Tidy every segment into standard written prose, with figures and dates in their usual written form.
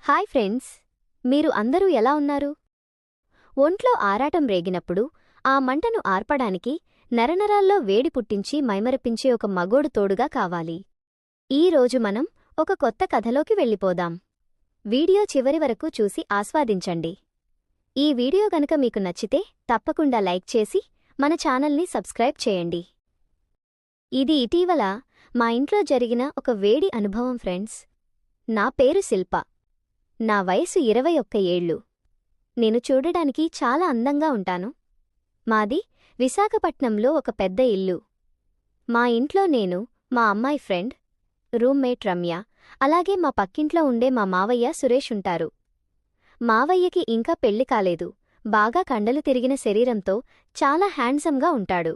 Hi friends, మీరు అందరూ ఎలా ఉన్నారు? ఒంట్లో ఆరాటం రేగినప్పుడు ఆ మంటను ఆర్పడానికి నరనరాల్లో వేడి పుట్టించి మైమరపించే ఒక మగోడు తోడుగా కావాలి. ఈ రోజు మనం ఒక కొత్త కథలోకి వెళ్ళిపోదాం. వీడియో చివరి వరకు చూసి ఆస్వాదించండి. ఈ వీడియో గనుక మీకు నచ్చితే తప్పకుండా లైక్ చేసి మన ఛానల్ని సబ్స్క్రైబ్ చేయండి. ఇది ఇటీవల మా ఇంట్లో జరిగిన ఒక వేడి అనుభవం ఫ్రెండ్స్. నా పేరు శిల్ప. నా వయసు 21 ఏళ్ళు. నేను చూడడానికి చాలా అందంగా ఉంటాను. మాది విశాఖపట్నంలో ఒక పెద్ద ఇల్లు. మా ఇంట్లో నేను, మా అమ్మాయి ఫ్రెండ్, రూమ్మేట్ రమ్య, అలాగే మా పక్కింట్లో ఉండే మా మావయ్య సురేష్ ఉంటారు. మావయ్యకి ఇంకా పెళ్లి కాలేదు. బాగా కండలు తిరిగిన శరీరంతో చాలా హ్యాండ్సమ్గా ఉంటాడు.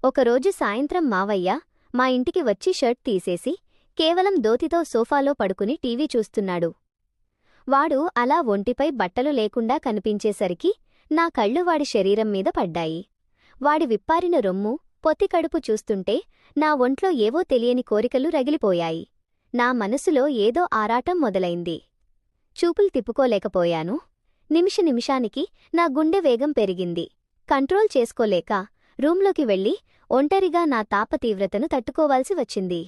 ఒకరోజు సాయంత్రం మావయ్య మా ఇంటికి వచ్చి షర్ట్ తీసేసి కేవలం దోతితో సోఫాలో పడుకుని టీవీ చూస్తున్నాడు. వాడు అలా ఒంటిపై బట్టలు లేకుండా కనిపించేసరికి నా కళ్ళు వాడి శరీరం మీద పడ్డాయి. వాడి విప్పారిన రొమ్ము, పొత్తికడుపు చూస్తుంటే నా ఒంట్లో ఏవో తెలియని కోరికలు రగిలిపోయాయి. నా మనసులో ఏదో ఆరాటం మొదలైంది. చూపులు తిప్పుకోలేకపోయాను. నిమిషానికి నా గుండె వేగం పెరిగింది. కంట్రోల్ చేసుకోలేక రూంలోకి వెళ్లి ఒంటరిగా నా తాపతీవ్రతను తట్టుకోవాల్సి వచ్చింది.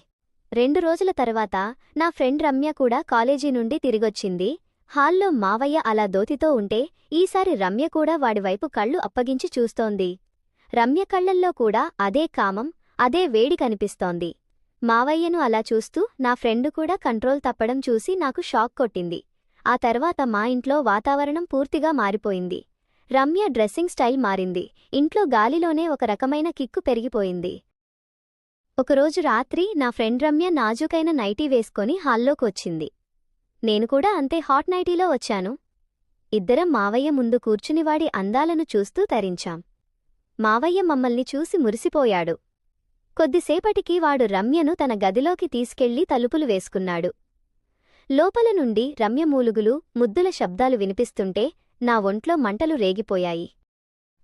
2 రోజుల తర్వాత నా ఫ్రెండ్ రమ్య కూడా కాలేజీ నుండి తిరిగొచ్చింది. హాల్లో మావయ్య అలా దోతితో ఉంటే ఈసారి రమ్య కూడా వాడివైపు కళ్ళు అప్పగించి చూస్తోంది. రమ్య కళ్లల్లో కూడా అదే కామం, అదే వేడి కనిపిస్తోంది. మావయ్యను అలా చూస్తూ నా ఫ్రెండు కూడా కంట్రోల్ తప్పడం చూసి నాకు షాక్ కొట్టింది. ఆ తర్వాత మా ఇంట్లో వాతావరణం పూర్తిగా మారిపోయింది. రమ్య డ్రెస్సింగ్ స్టైల్ మారింది. ఇంట్లో గాలిలోనే ఒక రకమైన కిక్కు పెరిగిపోయింది. ఒకరోజు రాత్రి నా ఫ్రెండ్ రమ్య నాజూకైన నైటీ వేసుకొని హాల్లోకొచ్చింది. నేను కూడా అంతే హాట్ నైటీలో వచ్చాను. ఇద్దరం మావయ్య ముందు కూర్చుని వాడి అందాలను చూస్తూ తరించాం. మావయ్య మమ్మల్ని చూసి మురిసిపోయాడు. కొద్దిసేపటికి వాడు రమ్యను తన గదిలోకి తీసుకెళ్లి తలుపులు వేసుకున్నాడు. లోపల నుండి రమ్య మూలుగులు, ముద్దుల శబ్దాలు వినిపిస్తుంటే నా ఒంట్లో మంటలు రేగిపోయాయి.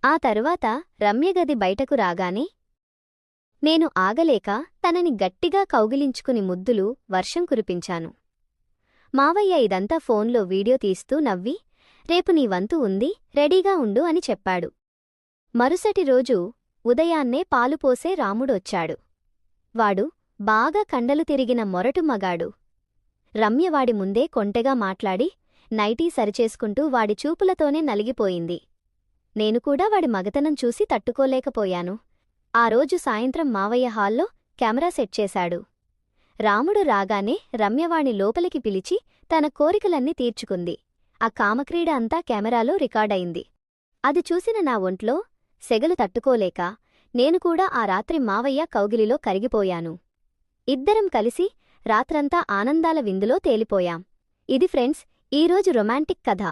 ఆ తరువాత రమ్య గది బయటకు రాగానే నేను ఆగలేక తనని గట్టిగా కౌగిలించుకుని ముద్దులు, వర్షం కురిపించాను. మావయ్య ఇదంతా ఫోన్లో వీడియో తీస్తూ నవ్వి, రేపు నీ వంతు ఉంది, రెడీగా ఉండు అని చెప్పాడు. మరుసటి రోజు ఉదయాన్నే పాలుపోసే రాముడొచ్చాడు. వాడు బాగా కండలు తిరిగిన మొరటు మగాడు. రమ్య వాడి ముందే కొంటెగా మాట్లాడి నైటీ సరిచేసుకుంటూ వాడి చూపులతోనే నలిగిపోయింది. నేను కూడా వాడి మగతనం చూసి తట్టుకోలేకపోయాను. ఆ రోజు సాయంత్రం మావయ్య హాల్లో కెమెరా సెట్ చేశాడు. రాముడు రాగానే రమ్యవాణి లోపలికి పిలిచి తన కోరికలన్నీ తీర్చుకుంది. ఆ కామక్రీడ అంతా కెమెరాలో రికార్డయింది. అది చూసిన నా ఒంట్లో సెగలు తట్టుకోలేక నేను కూడా ఆ రాత్రి మావయ్య కౌగిలిలో కరిగిపోయాను. ఇద్దరం కలిసి రాత్రంతా ఆనందాల విందులో తేలిపోయాం. ఇది ఫ్రెండ్స్ ఈరోజు రొమాంటిక్ కథ.